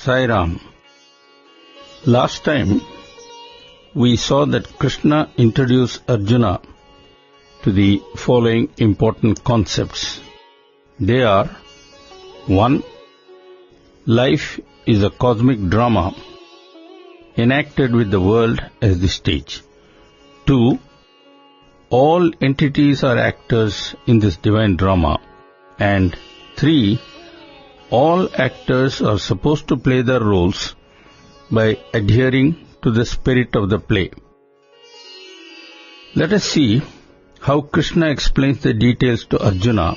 Sai Ram. Last time we saw that Krishna introduced Arjuna to the following important concepts. They are: 1. Life is a cosmic drama enacted with the world as the stage. 2. All entities are actors in this divine drama. And 3. All actors are supposed to play their roles by adhering to the spirit of the play. Let us see how Krishna explains the details to Arjuna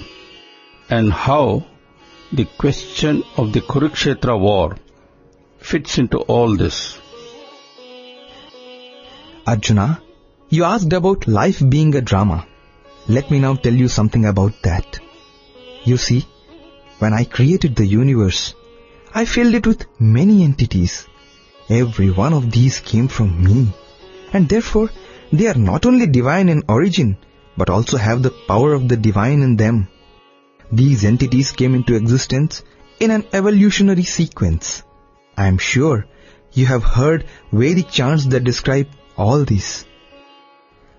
and how the question of the Kurukshetra war fits into all this. Arjuna, you asked about life being a drama. Let me now tell you something about that. You see, when I created the universe, I filled it with many entities. Every one of these came from me, and therefore they are not only divine in origin, but also have the power of the divine in them. These entities came into existence in an evolutionary sequence. I am sure you have heard Vedic chants that describe all this.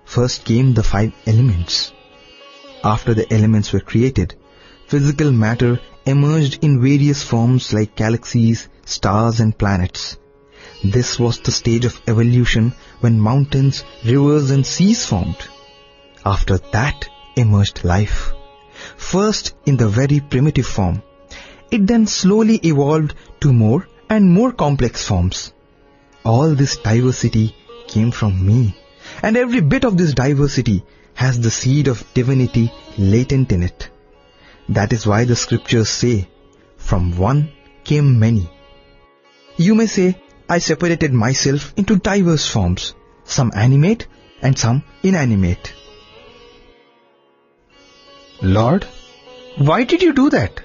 First came the 5 elements. After the elements were created, physical matter emerged in various forms like galaxies, stars and planets. This was the stage of evolution when mountains, rivers and seas formed. After that emerged life. First in the very primitive form. It then slowly evolved to more and more complex forms. All this diversity came from me, and every bit of this diversity has the seed of divinity latent in it. That is why the scriptures say, from one came many. You may say, I separated myself into diverse forms, some animate and some inanimate. Lord, why did you do that?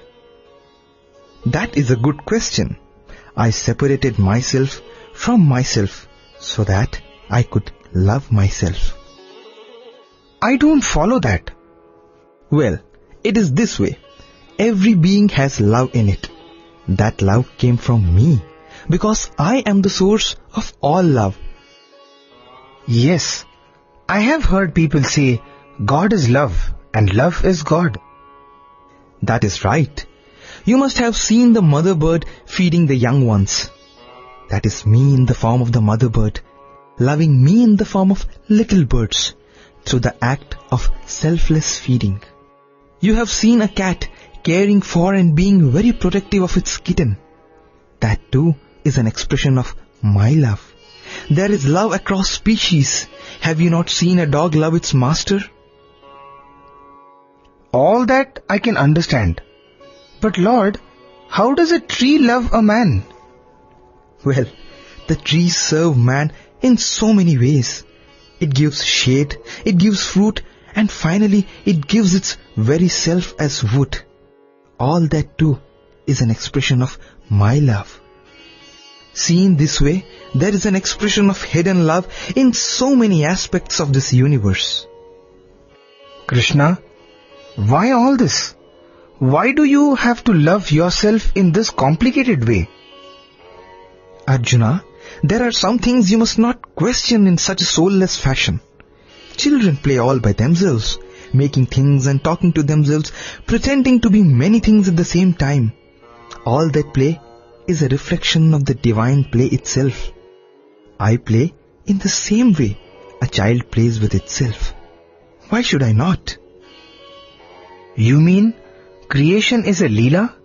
That is a good question. I separated myself from myself so that I could love myself. I don't follow that. Well, it is this way. Every being has love in it. That love came from me, because I am the source of all love. Yes, I have heard people say God is love and love is God. That is right. You must have seen the mother bird feeding the young ones. That is me in the form of the mother bird, loving me in the form of little birds, through the act of selfless feeding. You have seen a cat caring for and being very protective of its kitten. That too is an expression of my love. There is love across species. Have you not seen a dog love its master? All that I can understand. But Lord, how does a tree love a man? Well, the trees serve man in so many ways. It gives shade, it gives fruit, and finally it gives its very self as wood. All that too is an expression of my love. Seen this way, there is an expression of hidden love in so many aspects of this universe. Krishna, why all this? Why do you have to love yourself in this complicated way? Arjuna, there are some things you must not question in such a soulless fashion. Children play all by themselves, making things and talking to themselves, pretending to be many things at the same time. All that play is a reflection of the divine play itself. I play in the same way a child plays with itself. Why should I not? You mean creation is a Leela?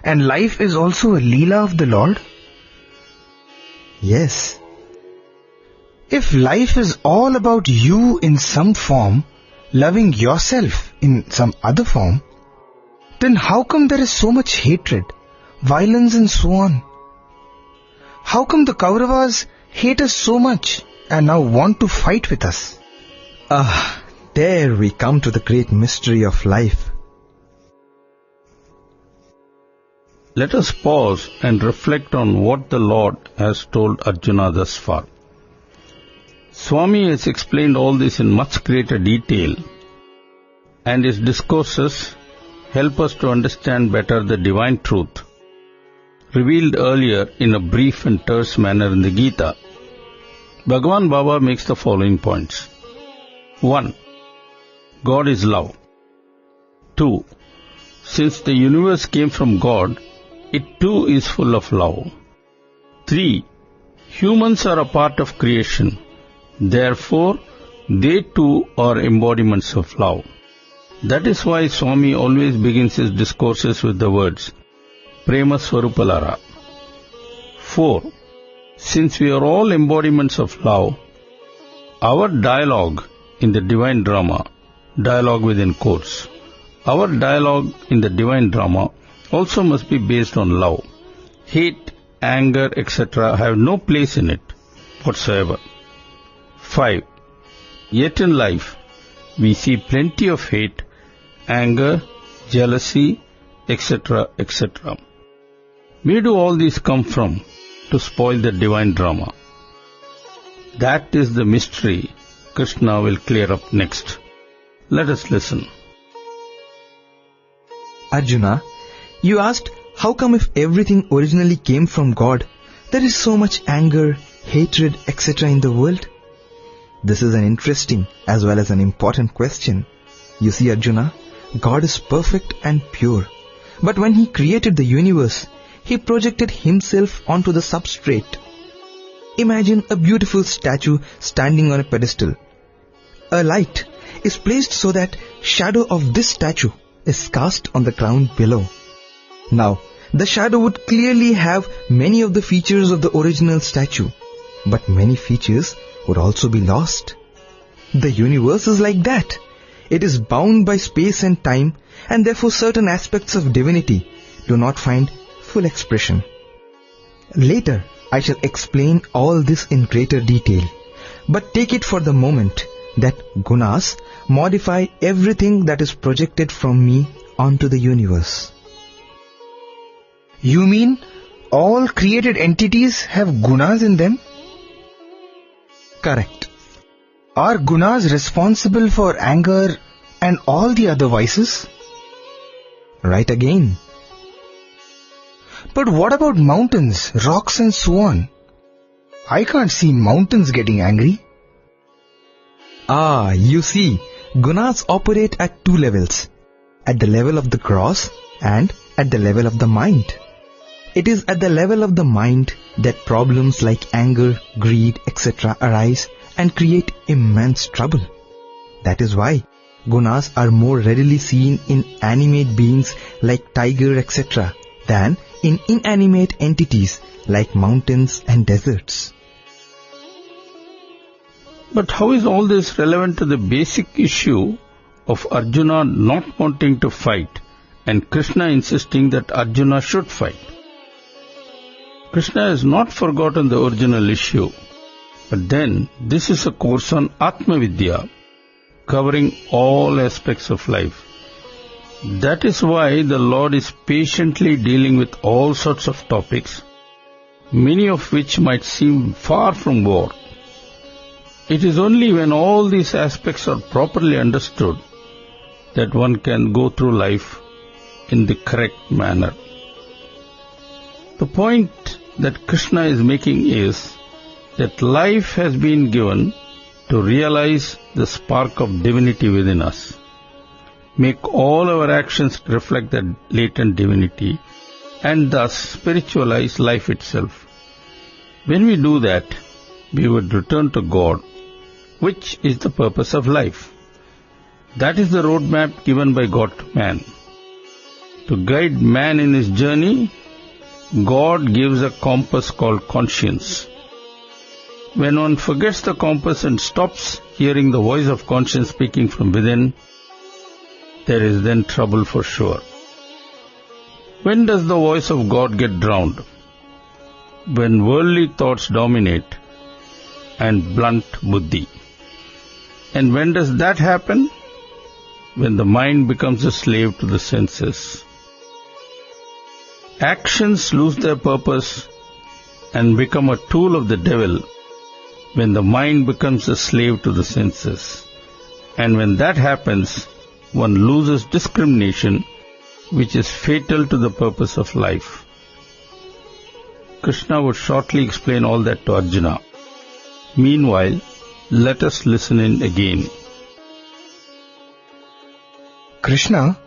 And life is also a Leela of the Lord? Yes. If life is all about you in some form, loving yourself in some other form, then how come there is so much hatred, violence and so on? How come the Kauravas hate us so much and now want to fight with us? There we come to the great mystery of life. Let us pause and reflect on what the Lord has told Arjuna thus far. Swami has explained all this in much greater detail, and his discourses help us to understand better the divine truth. revealed earlier in a brief and terse manner in the Gita, Bhagavan Baba makes the following points. 1. God is love. 2. Since the universe came from God, it too is full of love. 3. Humans are a part of creation. Therefore, they too are embodiments of love. That is why Swami always begins his discourses with the words, Prema Swarupalara. 4. Since we are all embodiments of love, our dialogue in the divine drama, dialogue within quotes, our dialogue in the divine drama also must be based on love. Hate, anger, etc. have no place in it whatsoever. 5. Yet in life, we see plenty of hate, anger, jealousy, etc., etc. Where do all these come from to spoil the divine drama? That is the mystery Krishna will clear up next. Let us listen. Arjuna, you asked, how come if everything originally came from God, there is so much anger, hatred, etc. in the world? This is an interesting as well as an important question. You see, Arjuna, God is perfect and pure. But when He created the universe, He projected Himself onto the substrate. Imagine a beautiful statue standing on a pedestal. A light is placed so that shadow of this statue is cast on the ground below. Now, the shadow would clearly have many of the features of the original statue, but many features would also be lost. The universe is like that. It is bound by space and time, and therefore certain aspects of divinity do not find full expression. Later, I shall explain all this in greater detail, but take it for the moment that Gunas modify everything that is projected from me onto the universe. You mean all created entities have gunas in them? Correct. Are gunas responsible for anger and all the other vices? Right again. But what about mountains, rocks and so on? I can't see mountains getting angry. You see, gunas operate at two levels, at the level of the gross and at the level of the mind. It is at the level of the mind that problems like anger, greed, etc. arise and create immense trouble. That is why gunas are more readily seen in animate beings like tiger, etc. than in inanimate entities like mountains and deserts. But how is all this relevant to the basic issue of Arjuna not wanting to fight and Krishna insisting that Arjuna should fight? Krishna has not forgotten the original issue, but then this is a course on Atma vidya, covering all aspects of life. That is why the Lord is patiently dealing with all sorts of topics, many of which might seem far from war. It is only when all these aspects are properly understood that one can go through life in the correct manner. The point that Krishna is making is that life has been given to realize the spark of divinity within us, make all our actions reflect that latent divinity, and thus spiritualize life itself. When we do that, we would return to God, which is the purpose of life. That is the roadmap given by God to man. To guide man in his journey, God gives a compass called conscience. When one forgets the compass and stops hearing the voice of conscience speaking from within, there is then trouble for sure. When does the voice of God get drowned? When worldly thoughts dominate and blunt buddhi. And when does that happen? When the mind becomes a slave to the senses. Actions lose their purpose and become a tool of the devil when the mind becomes a slave to the senses. And when that happens, one loses discrimination, which is fatal to the purpose of life. Krishna would shortly explain all that to Arjuna. Meanwhile, let us listen in again. Krishna,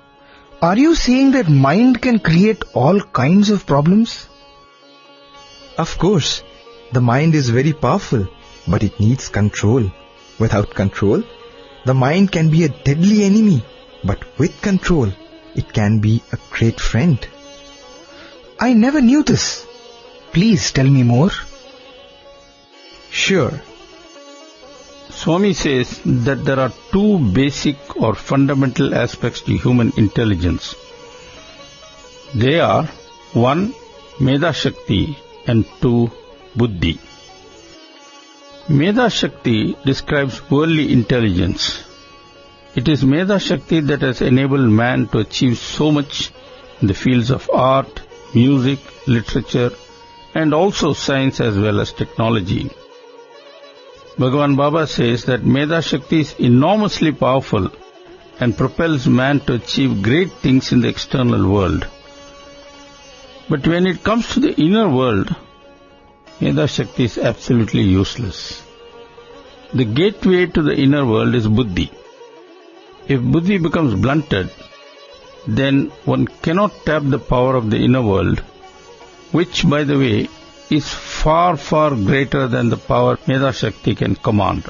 are you saying that mind can create all kinds of problems? Of course, the mind is very powerful, but it needs control. Without control, the mind can be a deadly enemy, but with control, it can be a great friend. I never knew this. Please tell me more. Sure. Swami says that there are two basic or fundamental aspects to human intelligence. They are 1. Medha Shakti and 2. Buddhi. Medha Shakti describes worldly intelligence. It is Medha Shakti that has enabled man to achieve so much in the fields of art, music, literature, and also science as well as technology. Bhagavan Baba says that Medha Shakti is enormously powerful and propels man to achieve great things in the external world. But when it comes to the inner world, Medha Shakti is absolutely useless. The gateway to the inner world is buddhi. If buddhi becomes blunted, then one cannot tap the power of the inner world, which, by the way, is far, far greater than the power Medha Shakti can command.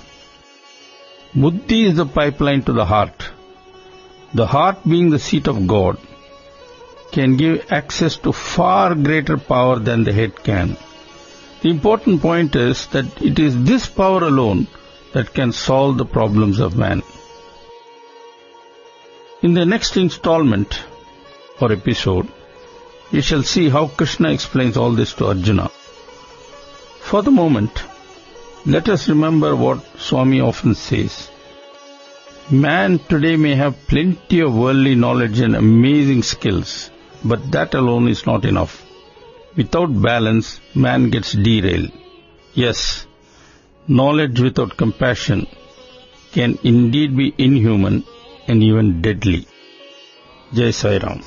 Buddhi is the pipeline to the heart. The heart, being the seat of God, can give access to far greater power than the head can. The important point is that it is this power alone that can solve the problems of man. In the next installment or episode, we shall see how Krishna explains all this to Arjuna. For the moment, let us remember what Swami often says. Man today may have plenty of worldly knowledge and amazing skills, but that alone is not enough. Without balance, man gets derailed. Yes, knowledge without compassion can indeed be inhuman and even deadly. Jai Sai Ram.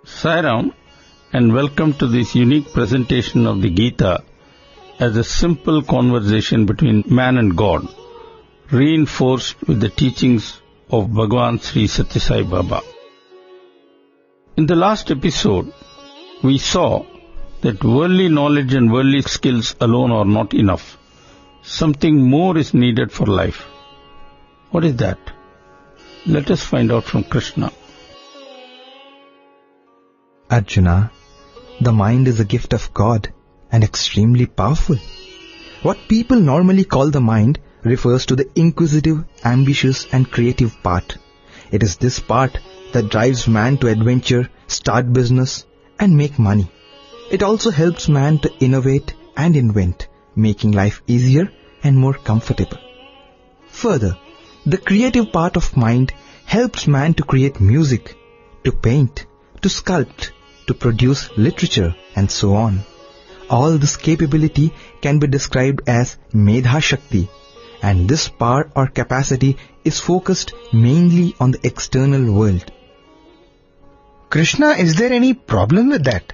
Sai Ram, and welcome to this unique presentation of the Gita as a simple conversation between man and God, reinforced with the teachings of Bhagavan Sri Sathya Sai Baba. In the last episode, we saw that worldly knowledge and worldly skills alone are not enough. Something more is needed for life. What is that? Let us find out from Krishna. Arjuna, the mind is a gift of God and extremely powerful. What people normally call the mind refers to the inquisitive, ambitious and creative part. It is this part that drives man to adventure, start business and make money. It also helps man to innovate and invent, making life easier and more comfortable. Further, the creative part of mind helps man to create music, to paint, to sculpt, to produce literature and so on. All this capability can be described as Medha Shakti, and this power or capacity is focused mainly on the external world. Krishna, is there any problem with that?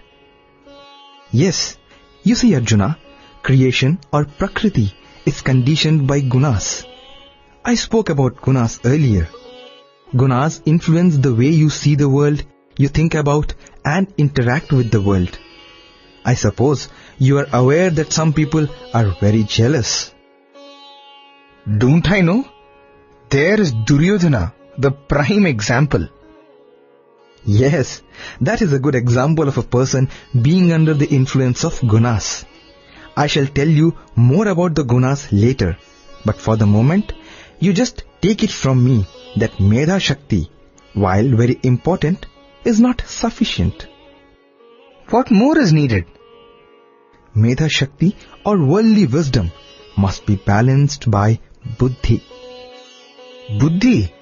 Yes. You see, Arjuna, creation or Prakriti is conditioned by Gunas. I spoke about Gunas earlier. Gunas influence the way you see the world, you think about and interact with the world. I suppose you are aware that some people are very jealous. Don't I know? There is Duryodhana, the prime example. Yes, that is a good example of a person being under the influence of Gunas. I shall tell you more about the Gunas later, but for the moment, you just take it from me that Medha Shakti, while very important, is not sufficient. What more is needed? Medha Shakti or worldly wisdom must be balanced by buddhi. Buddhi?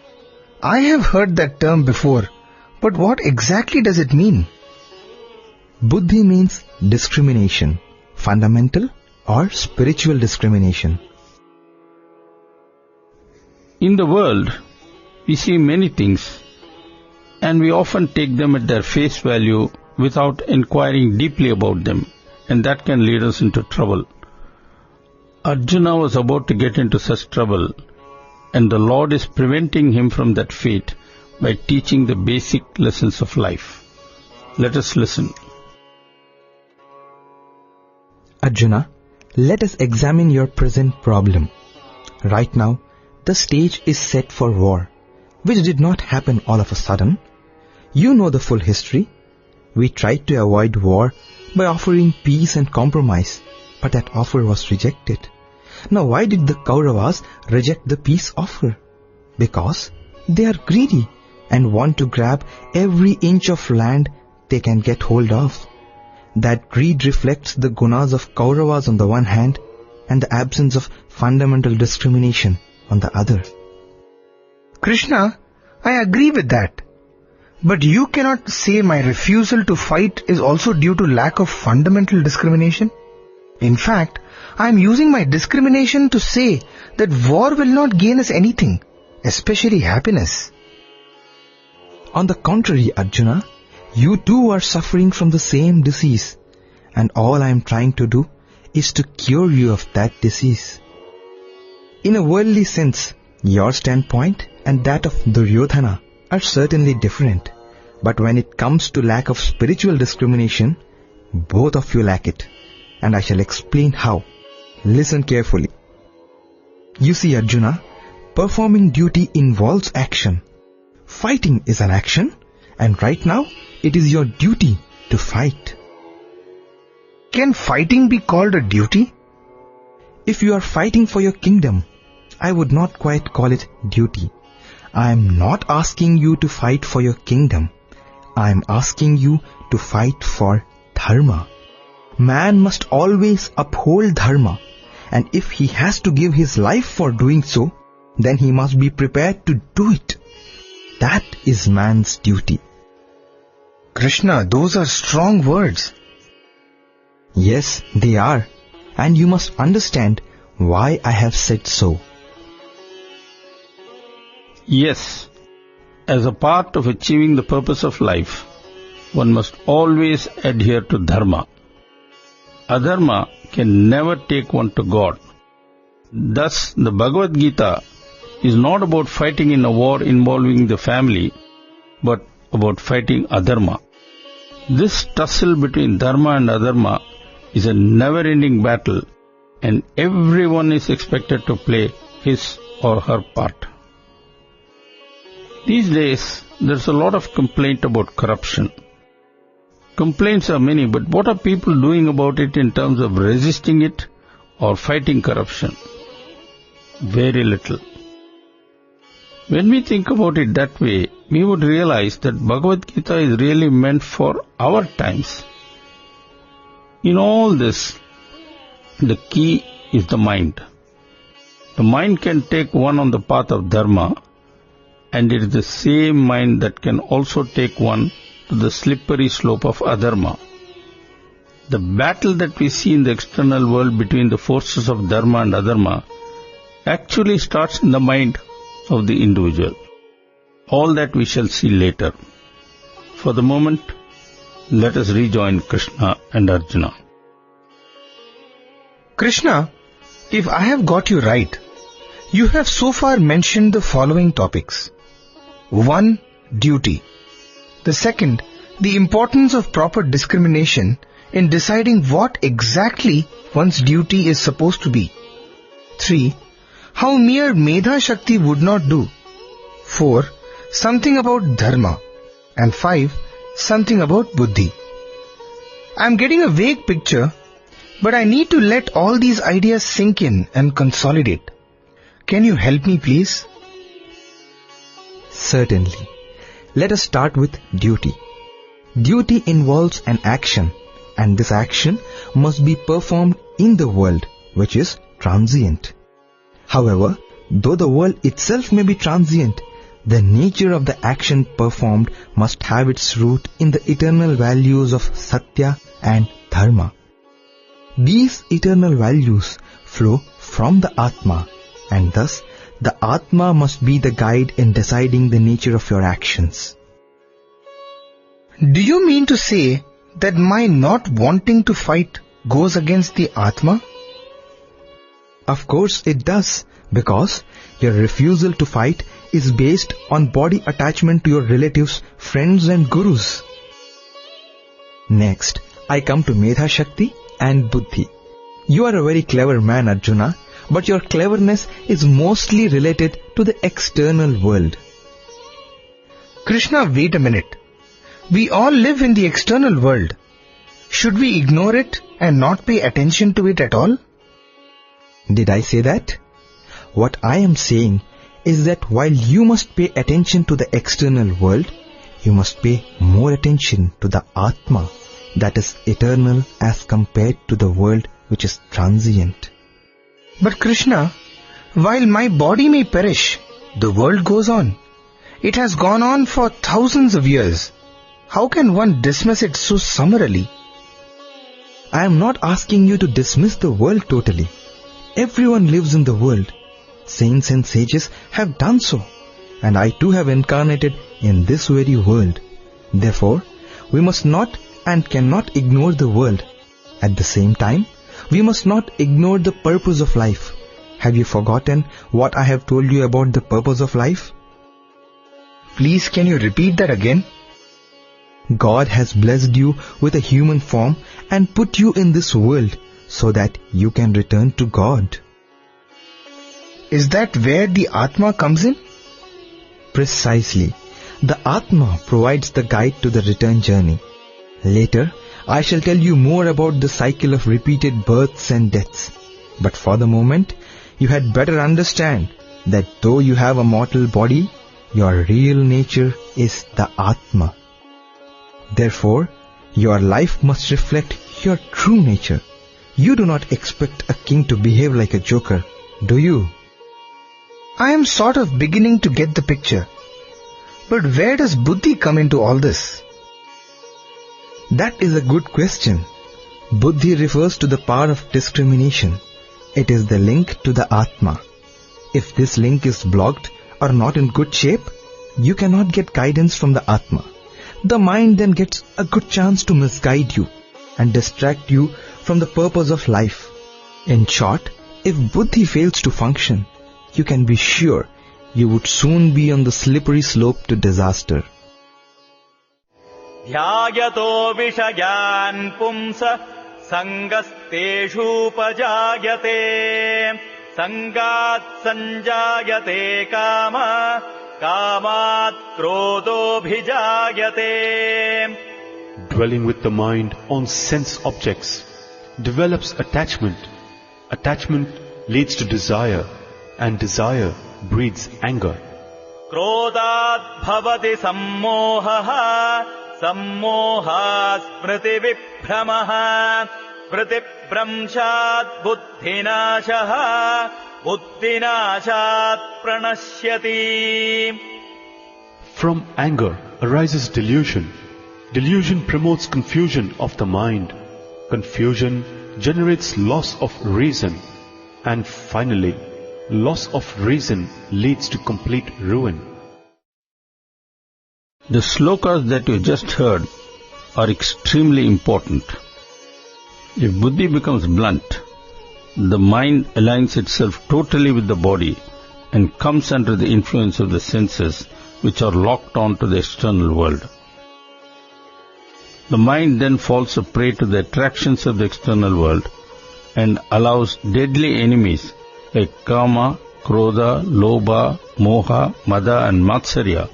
I have heard that term before, but what exactly does it mean? Buddhi means discrimination, fundamental or spiritual discrimination. In the world, we see many things, and we often take them at their face value without inquiring deeply about them, and that can lead us into trouble. Arjuna was about to get into such trouble, and the Lord is preventing him from that fate by teaching the basic lessons of life. Let us listen. Arjuna, let us examine your present problem. Right now, the stage is set for war, which did not happen all of a sudden. You know the full history. We tried to avoid war by offering peace and compromise, but that offer was rejected. Now why did the Kauravas reject the peace offer? Because they are greedy and want to grab every inch of land they can get hold of. That greed reflects the Gunas of Kauravas on the one hand and the absence of fundamental discrimination on the other. Krishna, I agree with that. But you cannot say my refusal to fight is also due to lack of fundamental discrimination. In fact, I am using my discrimination to say that war will not gain us anything, especially happiness. On the contrary, Arjuna, you too are suffering from the same disease, and all I am trying to do is to cure you of that disease. In a worldly sense, your standpoint and that of Duryodhana are certainly different, but when it comes to lack of spiritual discrimination, both of you lack it, and I shall explain how. Listen carefully. You see, Arjuna, performing duty involves action. Fighting is an action, and right now it is your duty to fight. Can fighting be called a duty? If you are fighting for your kingdom, I would not quite call it duty. I am not asking you to fight for your kingdom. I am asking you to fight for dharma. Man must always uphold dharma, and if he has to give his life for doing so, then he must be prepared to do it. That is man's duty. Krishna, those are strong words. Yes, they are, and you must understand why I have said so. Yes, as a part of achieving the purpose of life, one must always adhere to dharma. Adharma can never take one to God. Thus, the Bhagavad Gita is not about fighting in a war involving the family, but about fighting adharma. This tussle between dharma and adharma is a never-ending battle, and everyone is expected to play his or her part. These days, there's a lot of complaint about corruption. Complaints are many, but what are people doing about it in terms of resisting it or fighting corruption? Very little. When we think about it that way, we would realize that Bhagavad Gita is really meant for our times. In all this, the key is the mind. The mind can take one on the path of dharma, and it is the same mind that can also take one to the slippery slope of adharma. The battle that we see in the external world between the forces of dharma and adharma actually starts in the mind of the individual. All that we shall see later. For the moment, let us rejoin Krishna and Arjuna. Krishna, if I have got you right, you have so far mentioned the following topics. 1. Duty. The second, the importance of proper discrimination in deciding what exactly one's duty is supposed to be. 3. How mere Medha shakti would not do. 4. Something about dharma. And 5. Something about buddhi. I am getting a vague picture, but I need to let all these ideas sink in and consolidate. Can you help me, please? Certainly. Let us start with duty. Duty involves an action, and this action must be performed in the world, which is transient. However, though the world itself may be transient, The nature of the action performed must have its root in the eternal values of Sathya and dharma. These eternal values flow from the Atma, and thus the Atma must be the guide in deciding the nature of your actions. Do you mean to say that my not wanting to fight goes against the Atma? Of course it does, because your refusal to fight is based on body attachment to your relatives, friends and gurus. Next, I come to Medha, Shakti and buddhi. You are a very clever man, Arjuna, but your cleverness is mostly related to the external world. Krishna, wait a minute. We all live in the external world. Should we ignore it and not pay attention to it at all? Did I say that? What I am saying is that while you must pay attention to the external world, you must pay more attention to the Atma, that is eternal as compared to the world which is transient. But Krishna, while my body may perish, the world goes on. It has gone on for thousands of years. How can one dismiss it so summarily? I am not asking you to dismiss the world totally. Everyone lives in the world. Saints and sages have done so, and I too have incarnated in this very world. Therefore, we must not and cannot ignore the world. At the same time, we must not ignore the purpose of life. Have you forgotten what I have told you about the purpose of life? Please, can you repeat that again? God has blessed you with a human form and put you in this world so that you can return to God. Is that where the Atma comes in? Precisely. The Atma provides the guide to the return journey. Later, I shall tell you more about the cycle of repeated births and deaths. But for the moment, you had better understand that though you have a mortal body, your real nature is the Atma. Therefore, your life must reflect your true nature. You do not expect a king to behave like a joker, do you? I am sort of beginning to get the picture. But where does buddhi come into all this? That is a good question. Buddhi refers to the power of discrimination. It is the link to the Atma. If this link is blocked or not in good shape, you cannot get guidance from the Atma. The mind then gets a good chance to misguide you and distract you from the purpose of life. In short, if buddhi fails to function, you can be sure you would soon be on the slippery slope to disaster. Dhyayato vishayan pumsa sangasteshu pajayate sangat sanjayate kama kamat krodho bhijayate. Dwelling with the mind on sense objects develops attachment. Attachment leads to desire, and desire breeds anger. Krodhat bhavati sammohaha sammohas smriti vibhramaha smritibhramshat buddhinashaha buddhinashat pranashyati. From anger arises delusion. Delusion promotes confusion of the mind. Confusion generates loss of reason. And finally, loss of reason leads to complete ruin. The slokas that you just heard are extremely important. If buddhi becomes blunt, the mind aligns itself totally with the body and comes under the influence of the senses which are locked on to the external world. The mind then falls a prey to the attractions of the external world and allows deadly enemies like kama, krodha, lobha, moha, mada and matsarya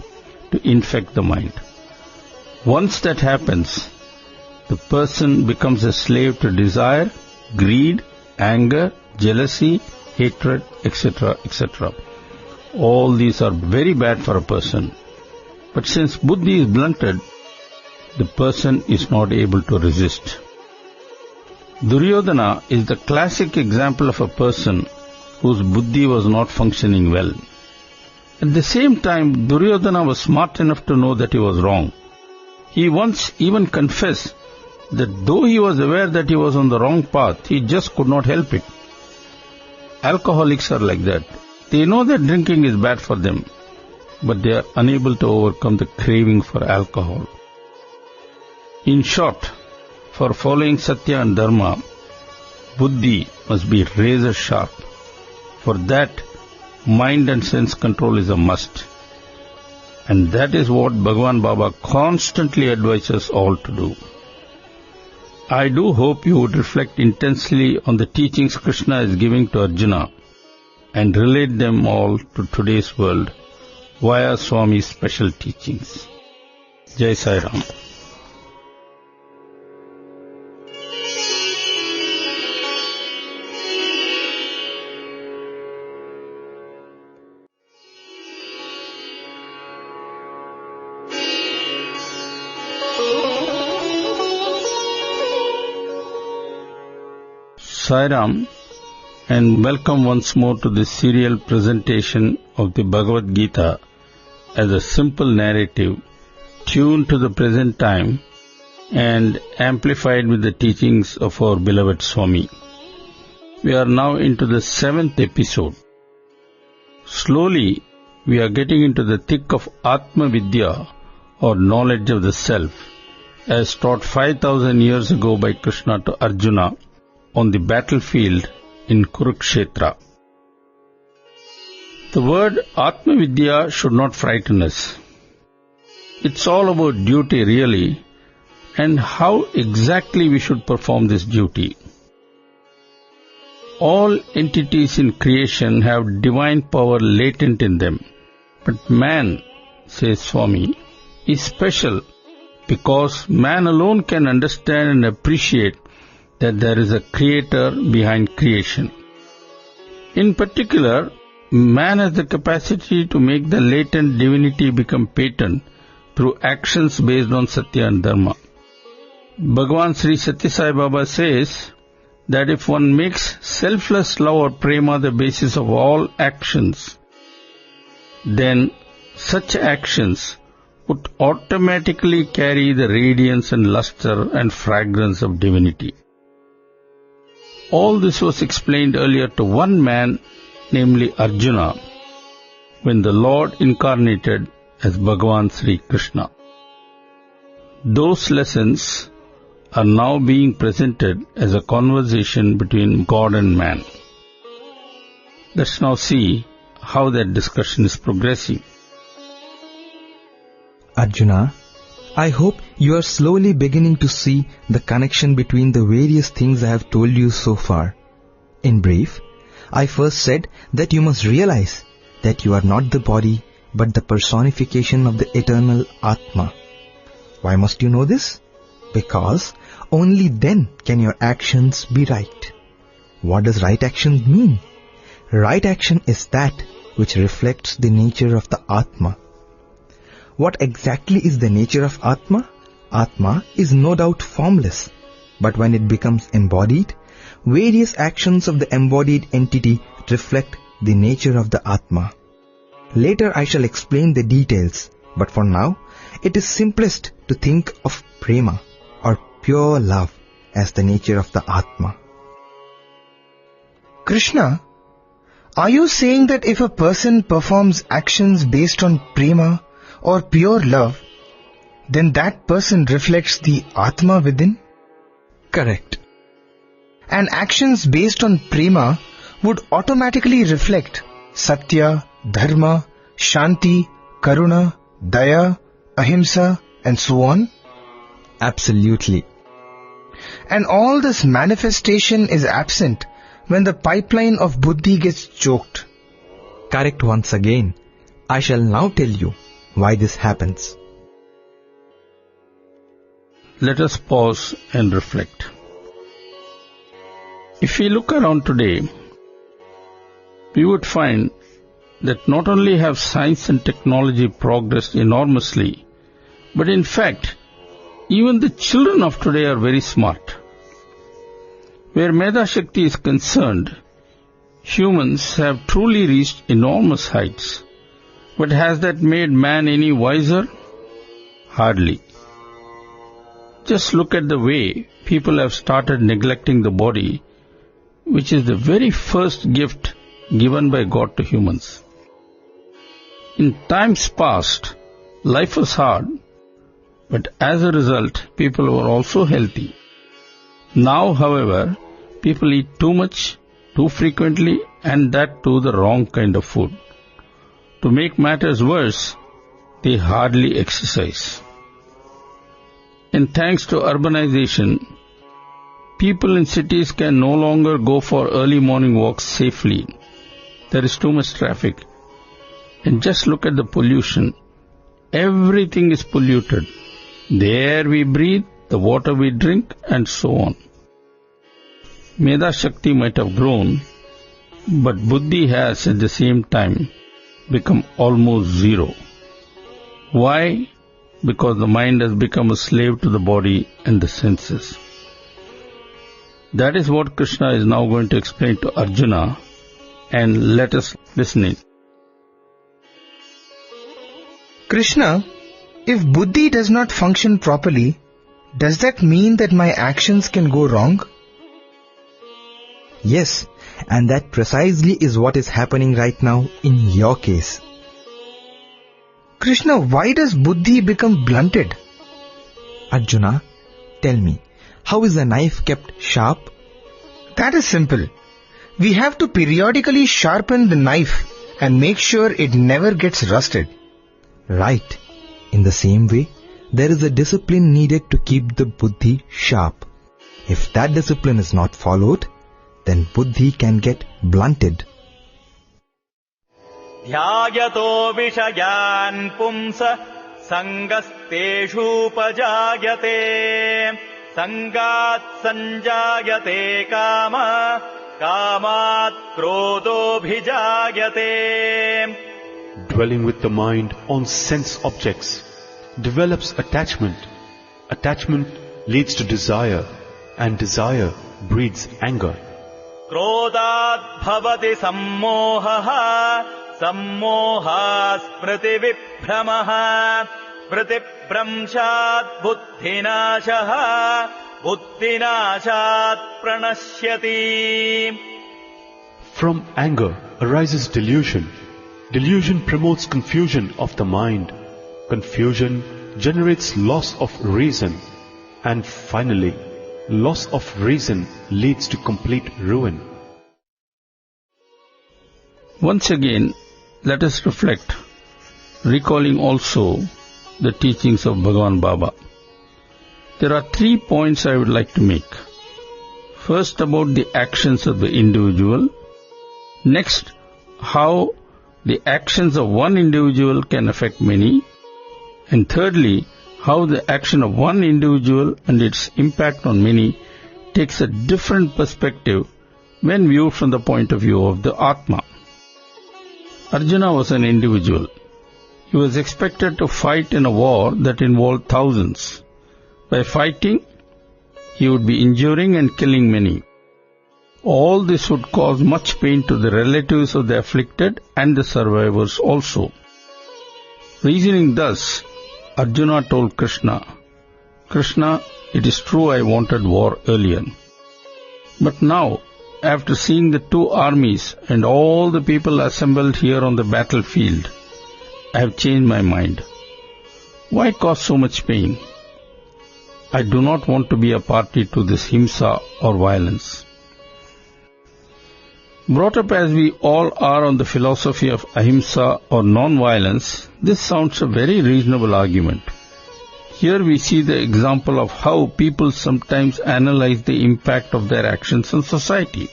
to infect the mind. Once that happens, the person becomes a slave to desire, greed, anger, jealousy, hatred, etc., etc. All these are very bad for a person. But since buddhi is blunted, the person is not able to resist. Duryodhana is the classic example of a person whose buddhi was not functioning well. At the same time, Duryodhana was smart enough to know that he was wrong. He once even confessed that though he was aware that he was on the wrong path, he just could not help it. Alcoholics are like that. They know that drinking is bad for them, but they are unable to overcome the craving for alcohol. In short, for following Sathya and Dharma, buddhi must be razor sharp. For that, mind and sense control is a must. And that is what Bhagavan Baba constantly advises all to do. I do hope you would reflect intensely on the teachings Krishna is giving to Arjuna and relate them all to today's world via Swami's special teachings. Jai Sai Ram. Sai Ram, and welcome once more to this serial presentation of the Bhagavad Gita as a simple narrative tuned to the present time and amplified with the teachings of our beloved Swami. We are now into the 7th episode. Slowly, we are getting into the thick of Atma vidya, or knowledge of the self, as taught 5,000 years ago by Krishna to Arjuna on the battlefield in Kurukshetra. The word Atma vidya should not frighten us. It's all about duty really, and how exactly we should perform this duty. All entities in creation have divine power latent in them, but man, says Swami, is special because man alone can understand and appreciate that there is a creator behind creation. In particular, man has the capacity to make the latent divinity become patent through actions based on Sathya and Dharma. Bhagavan Sri Sathya Sai Baba says that if one makes selfless love or prema the basis of all actions, then such actions would automatically carry the radiance and luster and fragrance of divinity. All this was explained earlier to one man, namely Arjuna, when the Lord incarnated as Bhagavan Sri Krishna. Those lessons are now being presented as a conversation between God and man. Let's now see how that discussion is progressing. Arjuna, I hope you are slowly beginning to see the connection between the various things I have told you so far. In brief, I first said that you must realize that you are not the body but the personification of the eternal Atma. Why must you know this? Because only then can your actions be right. What does right action mean? Right action is that which reflects the nature of the Atma. What exactly is the nature of Atma? Atma is no doubt formless, but when it becomes embodied, various actions of the embodied entity reflect the nature of the Atma. Later I shall explain the details, but for now, it is simplest to think of prema, or pure love, as the nature of the Atma. Krishna, are you saying that if a person performs actions based on prema or pure love, then that person reflects the Atma within? Correct. And actions based on prema would automatically reflect Sathya, Dharma, Shanti, Karuna, Daya, Ahimsa, and so on? Absolutely. And all this manifestation is absent when the pipeline of buddhi gets choked. Correct once again. I shall now tell you why this happens. Let us pause and reflect. If we look around today, we would find that not only have science and technology progressed enormously, but in fact, even the children of today are very smart. Where Medha Shakti is concerned, humans have truly reached enormous heights. But has that made man any wiser? Hardly. Just look at the way people have started neglecting the body, which is the very first gift given by God to humans. In times past, life was hard, but as a result, people were also healthy. Now, however, people eat too much, too frequently, and that too the wrong kind of food. To make matters worse, they hardly exercise. And thanks to urbanization, people in cities can no longer go for early morning walks safely. There is too much traffic. And just look at the pollution. Everything is polluted. The air we breathe, the water we drink, and so on. Medha Shakti might have grown, but buddhi has at the same time become almost zero. Why? Because the mind has become a slave to the body and the senses. That is what Krishna is now going to explain to Arjuna, and let us listen in. Krishna, if buddhi does not function properly, does that mean that my actions can go wrong? Yes, and that precisely is what is happening right now in your case. Krishna, why does buddhi become blunted? Arjuna, tell me, how is a knife kept sharp? That is simple. We have to periodically sharpen the knife and make sure it never gets rusted. Right. In the same way, there is a discipline needed to keep the buddhi sharp. If that discipline is not followed, then buddhi can get blunted. Dhyayato vishayan pumsa sangasteshu pajayate sangat sanjayate kama kamat krodho bhijayate. Dwelling with the mind on sense objects develops attachment. Attachment leads to desire, and desire breeds anger. Krodhat bhavati sammohaha, sammoha smriti vibhramaha, smriti bhramshat buddhinashaha, buddhinashat pranashyati. From anger arises delusion. Delusion promotes confusion of the mind. Confusion generates loss of reason. And finally, loss of reason leads to complete ruin. Once again, let us reflect, recalling also the teachings of Bhagavan Baba. There are 3 points I would like to make. First, about the actions of the individual. Next, how the actions of one individual can affect many. And thirdly, how the action of one individual and its impact on many takes a different perspective when viewed from the point of view of the Atma. Arjuna was an individual. He was expected to fight in a war that involved thousands. By fighting, he would be injuring and killing many. All this would cause much pain to the relatives of the afflicted and the survivors also. Reasoning thus, Arjuna told Krishna, Krishna, it is true I wanted war earlier. But now, after seeing the 2 armies and all the people assembled here on the battlefield, I have changed my mind. Why cause so much pain? I do not want to be a party to this himsa or violence. Brought up as we all are on the philosophy of ahimsa or non-violence, this sounds a very reasonable argument. Here we see the example of how people sometimes analyze the impact of their actions on society.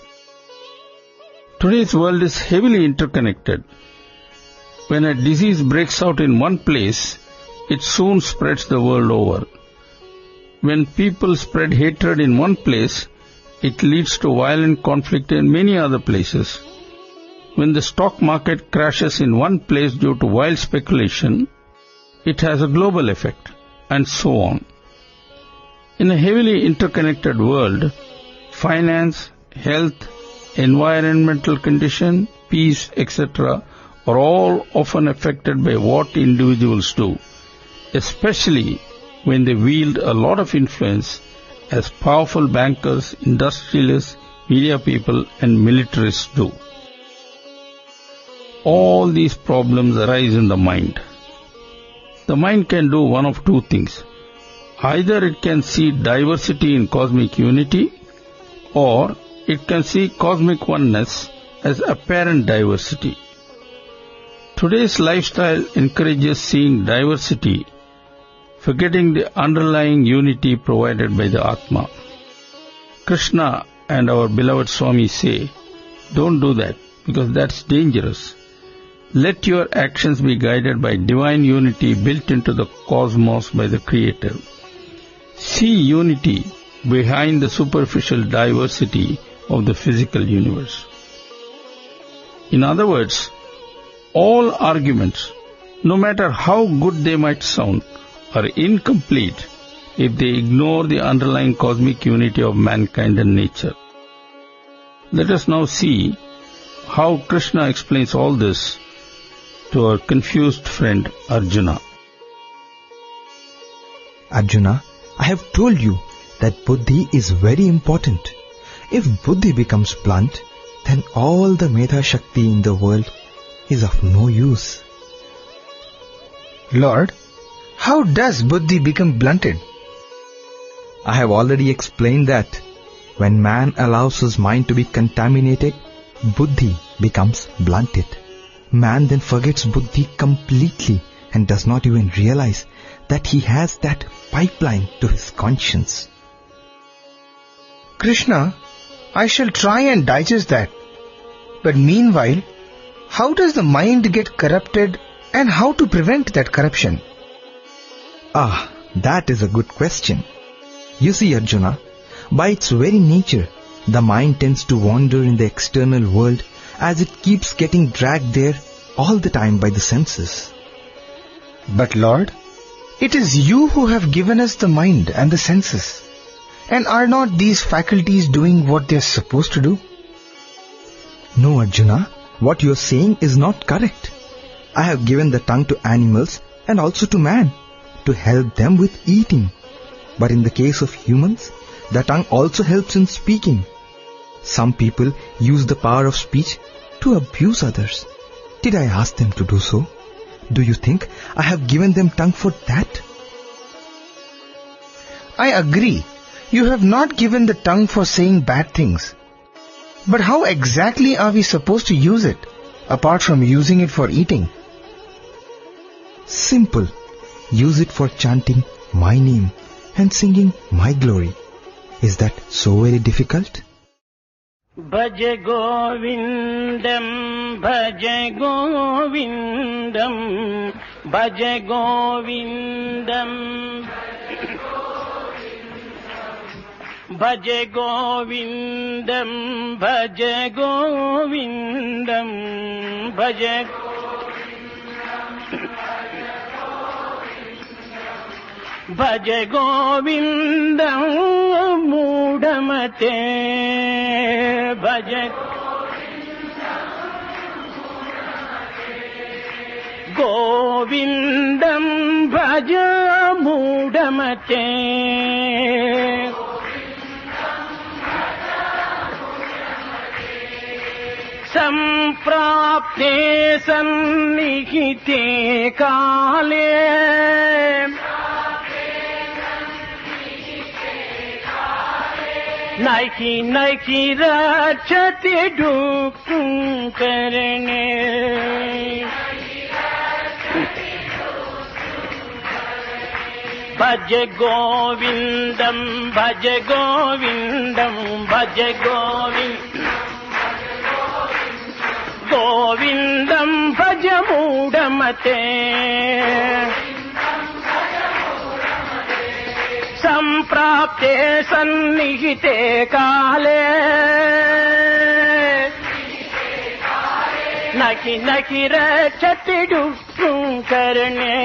Today's world is heavily interconnected. When a disease breaks out in one place, it soon spreads the world over. When people spread hatred in one place, it leads to violent conflict in many other places. When the stock market crashes in one place due to wild speculation, it has a global effect, and so on. In a heavily interconnected world, finance, health, environmental condition, peace, etc. are all often affected by what individuals do, especially when they wield a lot of influence as powerful bankers, industrialists, media people and militarists do. All these problems arise in the mind. The mind can do one of two things. Either it can see diversity in cosmic unity, or it can see cosmic oneness as apparent diversity. Today's lifestyle encourages seeing diversity, forgetting the underlying unity provided by the Atma. Krishna and our beloved Swami say, don't do that, because that's dangerous. Let your actions be guided by divine unity built into the cosmos by the Creator. See unity behind the superficial diversity of the physical universe. In other words, all arguments, no matter how good they might sound, are incomplete if they ignore the underlying cosmic unity of mankind and nature. Let us now see how Krishna explains all this to our confused friend Arjuna. Arjuna, I have told you that buddhi is very important. If buddhi becomes blunt, then all the Medha shakti in the world is of no use. Lord, how does buddhi become blunted? I have already explained that when man allows his mind to be contaminated, buddhi becomes blunted. Man then forgets buddhi completely and does not even realize that he has that pipeline to his conscience. Krishna, I shall try and digest that. But meanwhile, how does the mind get corrupted and how to prevent that corruption? Ah, that is a good question. You see, Arjuna, by its very nature, the mind tends to wander in the external world as it keeps getting dragged there all the time by the senses. But Lord, it is you who have given us the mind and the senses. And are not these faculties doing what they are supposed to do? No, Arjuna, what you are saying is not correct. I have given the tongue to animals and also to man to help them with eating. But in the case of humans, the tongue also helps in speaking. Some people use the power of speech to abuse others. Did I ask them to do so? Do you think I have given them tongue for that? I agree. You have not given the tongue for saying bad things. But how exactly are we supposed to use it, apart from using it for eating? Simple. Use it for chanting my name and singing my glory. Is that so very difficult? Bhaja Govindam, Bhaja Govindam, Bhaja Govindam, Bhaja Govindam, Bhaja Govindam, Bhaja Bhaja Govindam Mudamate, Bhaja Govindam Bhaja Mudamate, Samprapte Sannihite Kale, Nike rachate dukkum karne, Bhaja Govindam, Bhaja Govindam, Bhaja Govindam, Bhaja Mudamate, Samprapte Sannihite Kale, Naki rachate dukkum karne,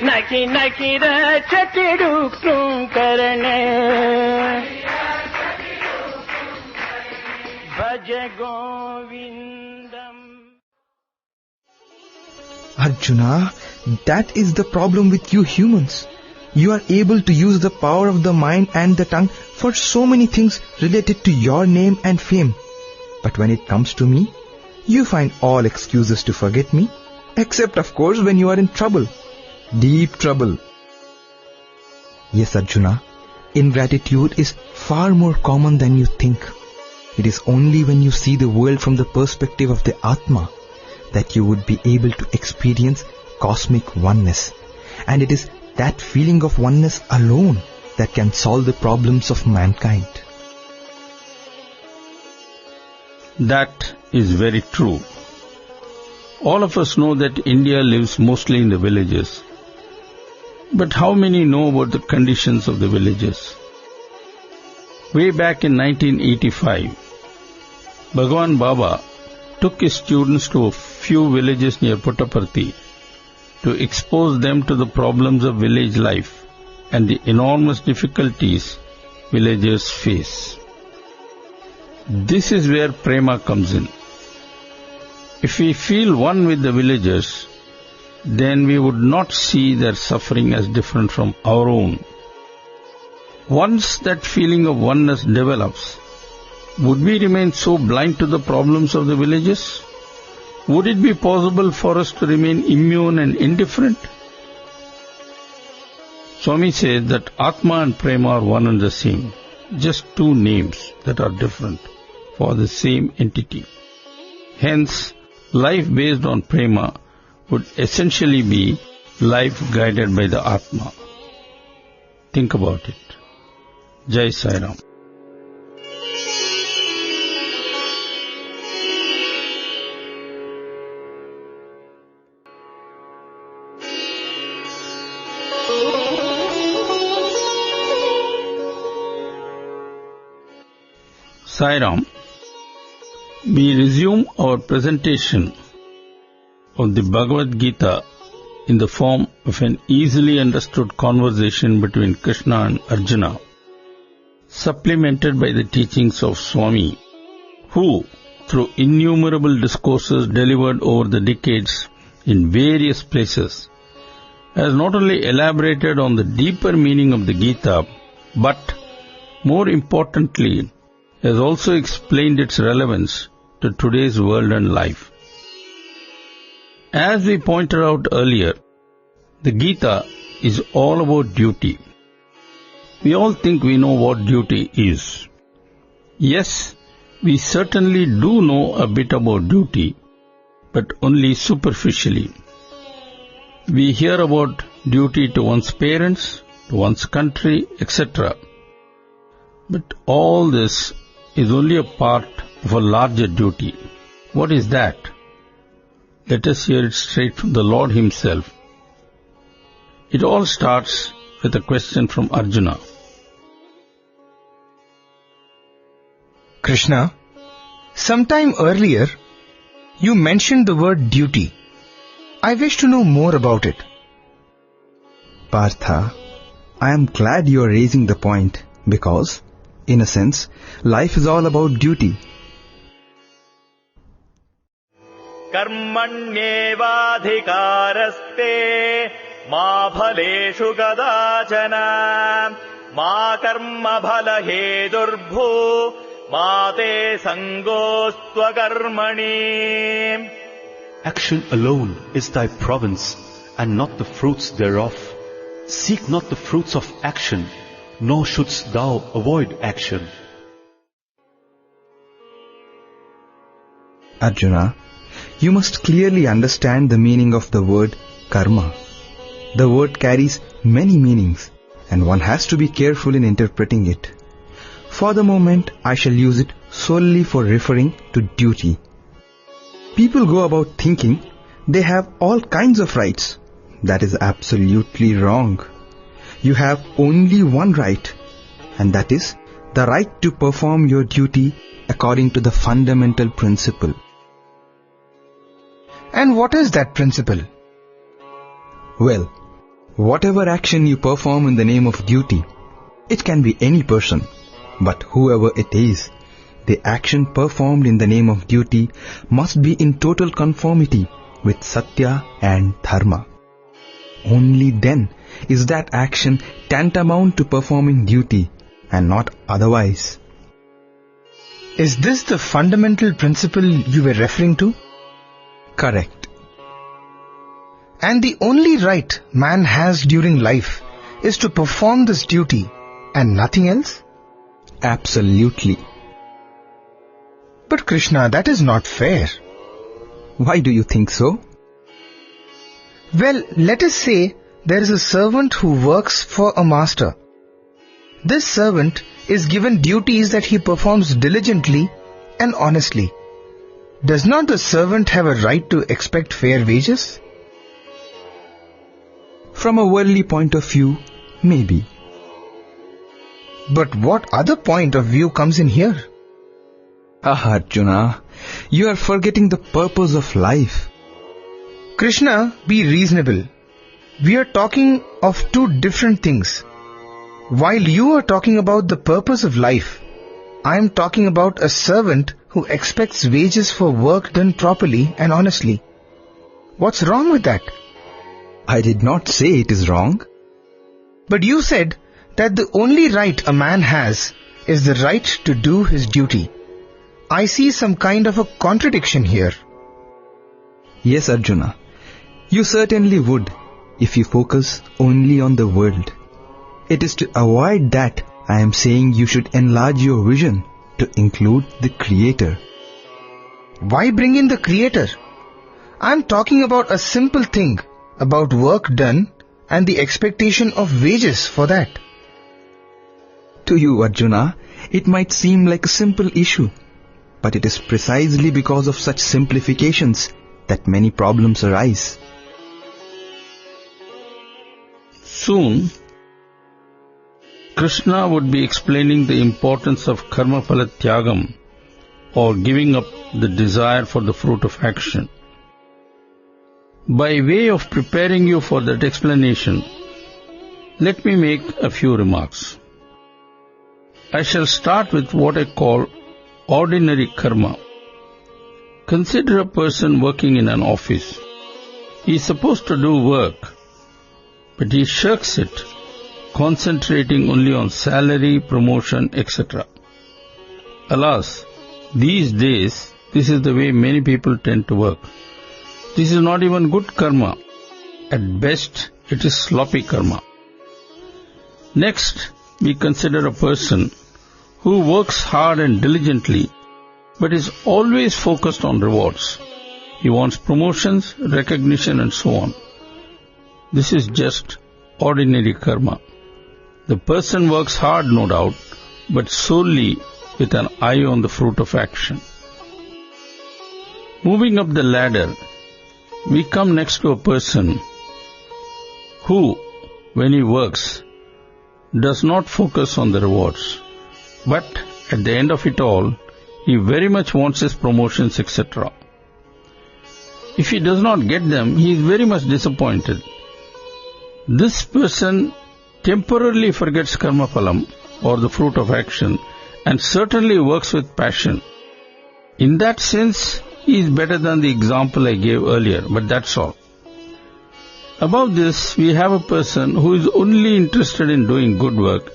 Naki rachate dukkum karne. bhaj govindam. Arjuna, that is the problem with you humans. You are able to use the power of the mind and the tongue for so many things related to your name and fame. But when it comes to me, you find all excuses to forget me, except of course when you are in trouble. Deep trouble. Yes, Arjuna, ingratitude is far more common than you think. It is only when you see the world from the perspective of the Atma that you would be able to experience cosmic oneness. And it is that feeling of oneness alone that can solve the problems of mankind. That is very true. All of us know that India lives mostly in the villages. But how many know about the conditions of the villages? Way back in 1985, Bhagwan Baba took his students to a few villages near Puttaparthi to expose them to the problems of village life and the enormous difficulties villagers face. This is where prema comes in. If we feel one with the villagers, then we would not see their suffering as different from our own. Once that feeling of oneness develops, would we remain so blind to the problems of the villages? Would it be possible for us to remain immune and indifferent? Swami says that Atma and Prema are one and the same, just two names that are different for the same entity. Hence, life based on Prema would essentially be life guided by the Atma. Think about it. Jai Sai Ram. Sai Ram. We resume our presentation of the Bhagavad Gita in the form of an easily understood conversation between Krishna and Arjuna, supplemented by the teachings of Swami, who, through innumerable discourses delivered over the decades in various places, has not only elaborated on the deeper meaning of the Gita, but, more importantly, has also explained its relevance to today's world and life. As we pointed out earlier, the Gita is all about duty. We all think we know what duty is. Yes, we certainly do know a bit about duty, but only superficially. We hear about duty to one's parents, to one's country, etc. But all this is only a part of a larger duty. What is that? Let us hear it straight from the Lord Himself. It all starts with a question from Arjuna. Krishna, sometime earlier, you mentioned the word duty. I wish to know more about it. Partha, I am glad you are raising the point because, in a sense, life is all about duty. Karmanyevadhikaraste ma phaleshu kadachana ma karma phala hedurbhu ma te sangostva karmani. Action alone is thy province, and not the fruits thereof. Seek not the fruits of action, nor shouldst thou avoid action. Arjuna, you must clearly understand the meaning of the word karma. The word carries many meanings, and one has to be careful in interpreting it. For the moment, I shall use it solely for referring to duty. People go about thinking they have all kinds of rights. That is absolutely wrong. You have only one right, and that is the right to perform your duty according to the fundamental principle. And what is that principle? Well, whatever action you perform in the name of duty, it can be any person, but whoever it is, the action performed in the name of duty must be in total conformity with Sathya and dharma. Only then is that action tantamount to performing duty and not otherwise. Is this the fundamental principle you were referring to? Correct. And the only right man has during life is to perform this duty and nothing else? Absolutely. But Krishna, that is not fair. Why do you think so? Well, let us say there is a servant who works for a master. This servant is given duties that he performs diligently and honestly. Does not the servant have a right to expect fair wages? From a worldly point of view, maybe. But what other point of view comes in here? Ah, Arjuna, you are forgetting the purpose of life. Krishna, be reasonable. We are talking of two different things. While you are talking about the purpose of life, I am talking about a servant who expects wages for work done properly and honestly. What's wrong with that? I did not say it is wrong. But you said that the only right a man has is the right to do his duty. I see some kind of a contradiction here. Yes, Arjuna. You certainly would if you focus only on the world. It is to avoid that I am saying you should enlarge your vision to include the Creator. Why bring in the Creator? I am talking about a simple thing, about work done and the expectation of wages for that. To you, Arjuna, it might seem like a simple issue, but it is precisely because of such simplifications that many problems arise. Soon, Krishna would be explaining the importance of karma phala tyagam, or giving up the desire for the fruit of action. By way of preparing you for that explanation, let me make a few remarks. I shall start with what I call ordinary karma. Consider a person working in an office. He is supposed to do work, but he shirks it, concentrating only on salary, promotion, etc. Alas, these days, this is the way many people tend to work. This is not even good karma. At best, it is sloppy karma. Next, we consider a person who works hard and diligently, but is always focused on rewards. He wants promotions, recognition, and so on. This is just ordinary karma. The person works hard, no doubt, but solely with an eye on the fruit of action. Moving up the ladder, we come next to a person who, when he works, does not focus on the rewards, but at the end of it all, he very much wants his promotions, etc. If he does not get them, he is very much disappointed. This person temporarily forgets karma phalam, or the fruit of action, and certainly works with passion. In that sense, he is better than the example I gave earlier, but that's all. Above this, we have a person who is only interested in doing good work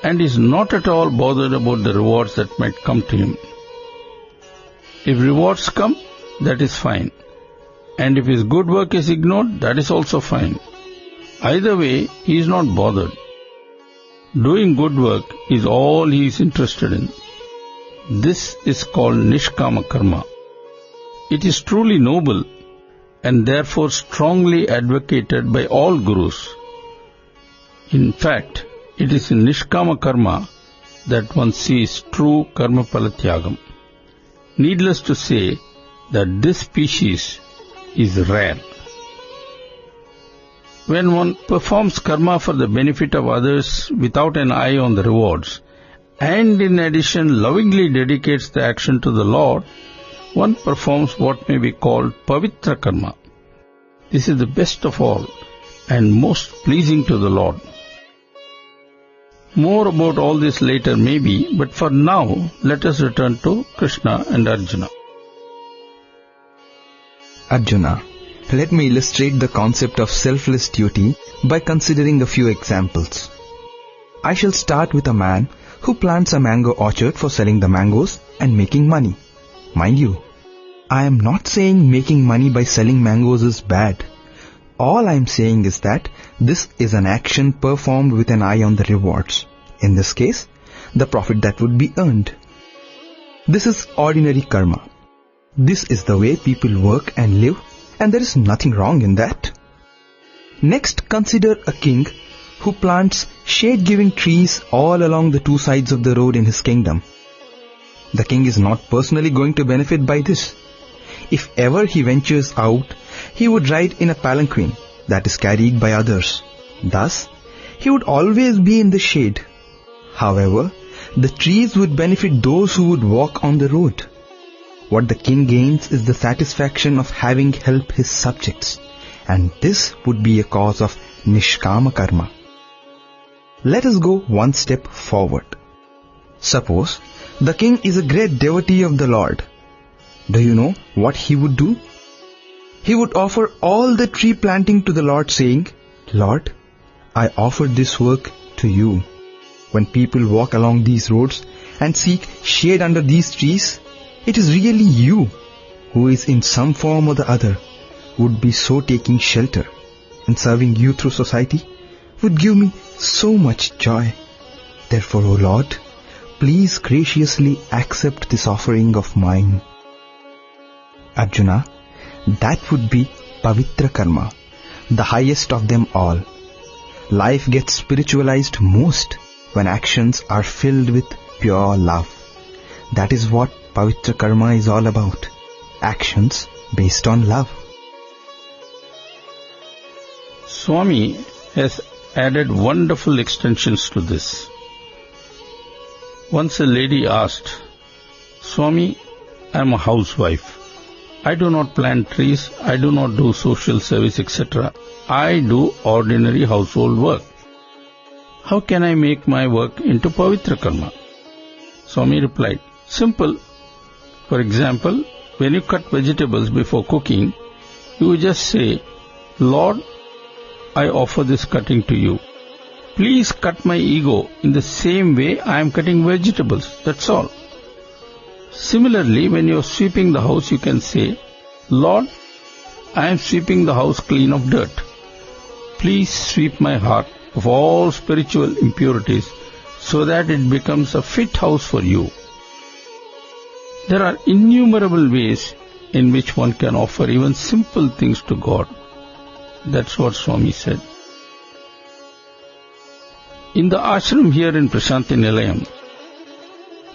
and is not at all bothered about the rewards that might come to him. If rewards come, that is fine. And if his good work is ignored, that is also fine. Either way, he is not bothered. Doing good work is all he is interested in. This is called Nishkama karma. It is truly noble and therefore strongly advocated by all gurus. In fact, it is in Nishkama karma that one sees true karma phala tyagam. Needless to say that this species is rare. When one performs karma for the benefit of others without an eye on the rewards, and in addition lovingly dedicates the action to the Lord, one performs what may be called pavitra karma. This is the best of all and most pleasing to the Lord. More about all this later maybe, but for now, let us return to Krishna and Arjuna. Arjuna, let me illustrate the concept of selfless duty by considering a few examples. I shall start with a man who plants a mango orchard for selling the mangoes and making money. Mind you, I am not saying making money by selling mangoes is bad. All I am saying is that this is an action performed with an eye on the rewards. In this case, the profit that would be earned. This is ordinary karma. This is the way people work and live, and there is nothing wrong in that. Next, consider a king who plants shade-giving trees all along the two sides of the road in his kingdom. The king is not personally going to benefit by this. If ever he ventures out, he would ride in a palanquin that is carried by others. Thus, he would always be in the shade. However, the trees would benefit those who would walk on the road. What the king gains is the satisfaction of having helped his subjects, and this would be a cause of Nishkama karma. Let us go one step forward. Suppose the king is a great devotee of the Lord. Do you know what he would do? He would offer all the tree planting to the Lord, saying, Lord, I offer this work to you. When people walk along these roads and seek shade under these trees, it is really you who is in some form or the other would be so taking shelter, and serving you through society would give me so much joy. Therefore, O Lord, please graciously accept this offering of mine. Arjuna, that would be pavitra karma, the highest of them all. Life gets spiritualized most when actions are filled with pure love. That is what pavitra karma is all about. Actions based on love. Swami has added wonderful extensions to this. Once a lady asked, Swami, I am a housewife. I do not plant trees, I do not do social service, etc. I do ordinary household work. How can I make my work into pavitra karma? Swami replied, simple. For example, when you cut vegetables before cooking, you just say, Lord, I offer this cutting to you. Please cut my ego in the same way I am cutting vegetables. That's all. Similarly, when you are sweeping the house, you can say, Lord, I am sweeping the house clean of dirt. Please sweep my heart of all spiritual impurities so that it becomes a fit house for you. There are innumerable ways in which one can offer even simple things to God. That's what Swami said. In the ashram here in Prashanti Nilayam,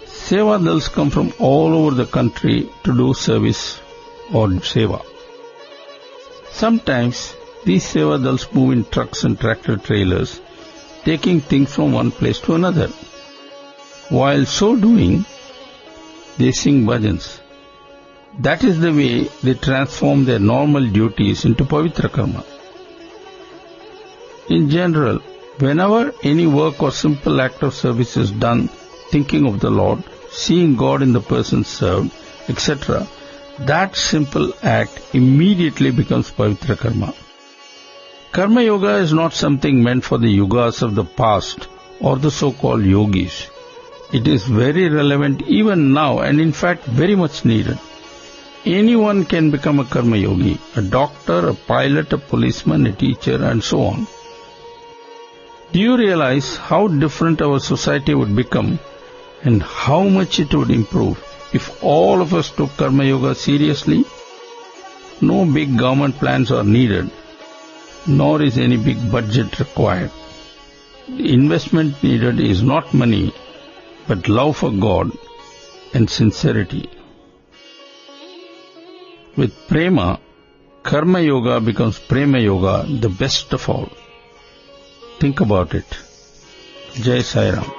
Seva Dals come from all over the country to do service or seva. Sometimes these Seva Dals move in trucks and tractor trailers, taking things from one place to another. While so doing, they sing bhajans. That is the way they transform their normal duties into pavitra karma. In general, whenever any work or simple act of service is done thinking of the Lord, seeing God in the person served, etc., that simple act immediately becomes pavitra karma. Karma yoga is not something meant for the yugas of the past or the so-called yogis. It is very relevant even now and in fact very much needed. Anyone can become a karma yogi, a doctor, a pilot, a policeman, a teacher and so on. Do you realize how different our society would become and how much it would improve if all of us took karma yoga seriously? No big government plans are needed, nor is any big budget required. The investment needed is not money, but love for God and sincerity. With prema, karma yoga becomes prema yoga, the best of all. Think about it. Jai Sai Ram.